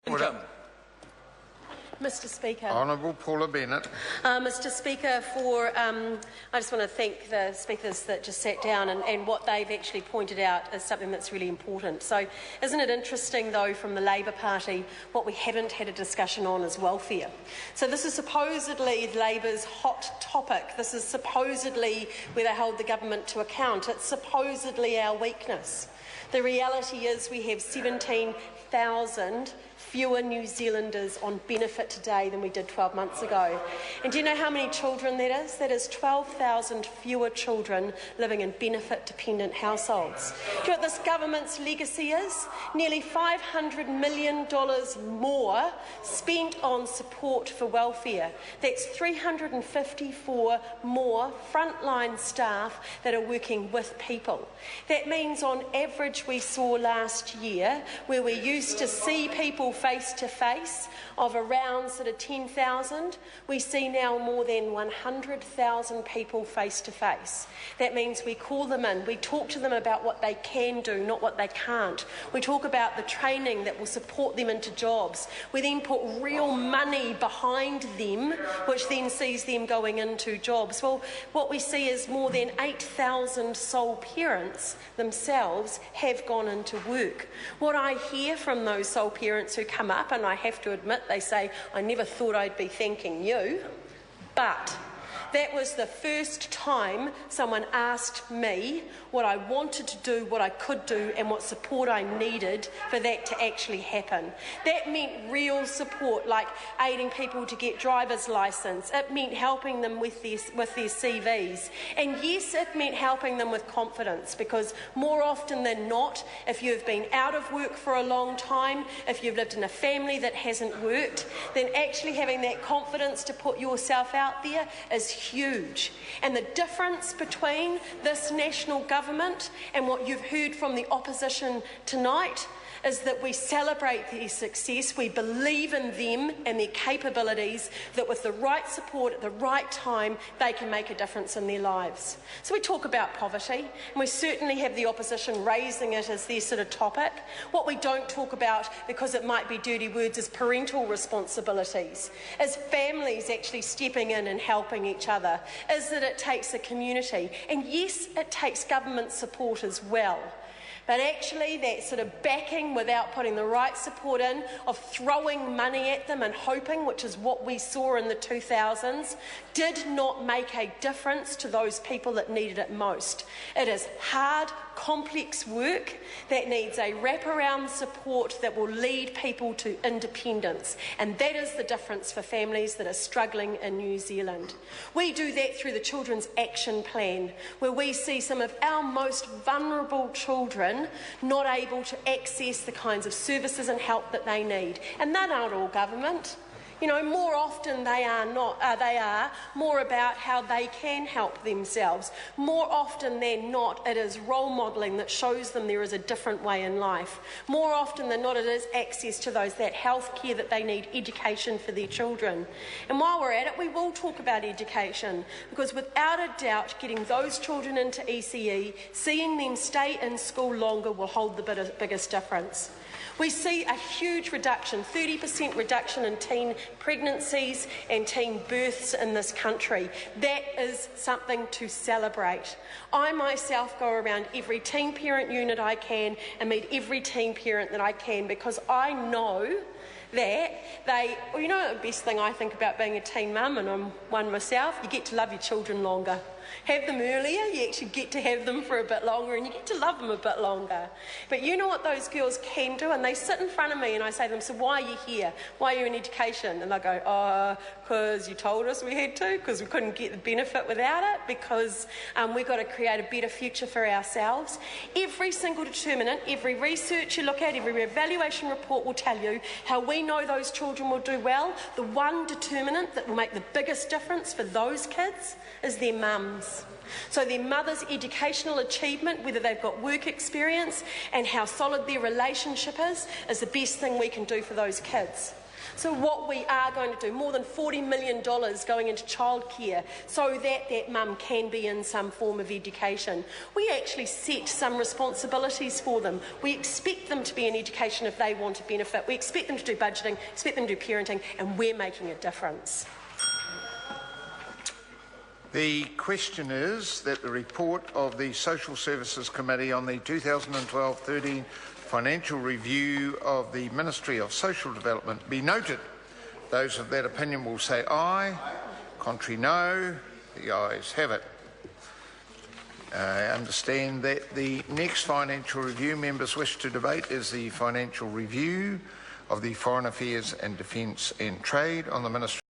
Income. Mr Speaker. Honourable Paula Bennett. Mr Speaker, I just want to thank the speakers that just sat down, and what they've actually pointed out is something that's really important. So isn't it interesting, though, from the Labor Party, what we haven't had a discussion on is welfare. So this is supposedly Labor's hot topic. This is supposedly where they hold the government to account. It's supposedly our weakness. The reality is we have 17,000 fewer New Zealanders on benefit today than we did 12 months ago. And do you know how many children that is? That is 12,000 fewer children living in benefit-dependent households. Do you know what this government's legacy is? Nearly $500 million more spent on support for welfare. That's 354 more frontline staff that are working with people. That means on average we saw last year, where we used to see people face-to-face of around sort of 10,000, we see now more than 100,000 people face-to-face. That means we call them in, we talk to them about what they can do, not what they can't. We talk about the training that will support them into jobs. We then put real money behind them, which then sees them going into jobs. Well, what we see is more than 8,000 sole parents themselves have gone into work. What I hear from those sole parents who come up, and I have to admit, they say, I never thought I'd be thanking you, but that was the first time someone asked me what I wanted to do, what I could do, and what support I needed for that to actually happen. That meant real support, like aiding people to get driver's licence. It meant helping them with their CVs. And yes, it meant helping them with confidence, because more often than not, if you've been out of work for a long time, if you've lived in a family that hasn't worked, then actually having that confidence to put yourself out there is huge. And the difference between this national government and what you've heard from the opposition tonight is that we celebrate their success, we believe in them and their capabilities, that with the right support at the right time, they can make a difference in their lives. So we talk about poverty, and we certainly have the opposition raising it as their sort of topic. What we don't talk about, because it might be dirty words, is parental responsibilities, is families actually stepping in and helping each other, is that it takes a community. And yes, it takes government support as well. But actually that sort of backing without putting the right support in, of throwing money at them and hoping, which is what we saw in the 2000s, did not make a difference to those people that needed it most. It is hard, complex work that needs a wraparound support that will lead people to independence. And that is the difference for families that are struggling in New Zealand. We do that through the Children's Action Plan, where we see some of our most vulnerable children not able to access the kinds of services and help that they need. And that aren't all government. You know, more often they are more about how they can help themselves. More often than not, it is role modelling that shows them there is a different way in life. More often than not, it is access to that health care that they need, education for their children. And while we're at it, we will talk about education, because without a doubt, getting those children into ECE, seeing them stay in school longer, will hold the biggest difference. We see a huge reduction, 30% reduction in teen pregnancies and teen births in this country. That is something to celebrate. I myself go around every teen parent unit I can and meet every teen parent that I can, because I know that you know the best thing I think about being a teen mum, and I'm one myself, you get to love your children longer. Have them earlier, you actually get to have them for a bit longer, and you get to love them a bit longer. But you know what those girls can do? And they sit in front of me and I say to them, so why are you here? Why are you in education? And they'll go, because you told us we had to, because we couldn't get the benefit without it, because we've got to create a better future for ourselves. Every single determinant, every research you look at, every evaluation report will tell you how we know those children will do well. The one determinant that will make the biggest difference for those kids is their mum. mums. So their mother's educational achievement, whether they've got work experience and how solid their relationship is the best thing we can do for those kids. So what we are going to do, more than $40 million going into childcare so that that mum can be in some form of education. We actually set some responsibilities for them. We expect them to be in education if they want to benefit. We expect them to do budgeting, expect them to do parenting, and we're making a difference. The question is that the report of the Social Services Committee on the 2012-13 Financial Review of the Ministry of Social Development be noted. Those of that opinion will say aye. Contrary, no. The ayes have it. I understand that the next financial review members wish to debate is the financial review of the Foreign Affairs and Defence and Trade on the Ministry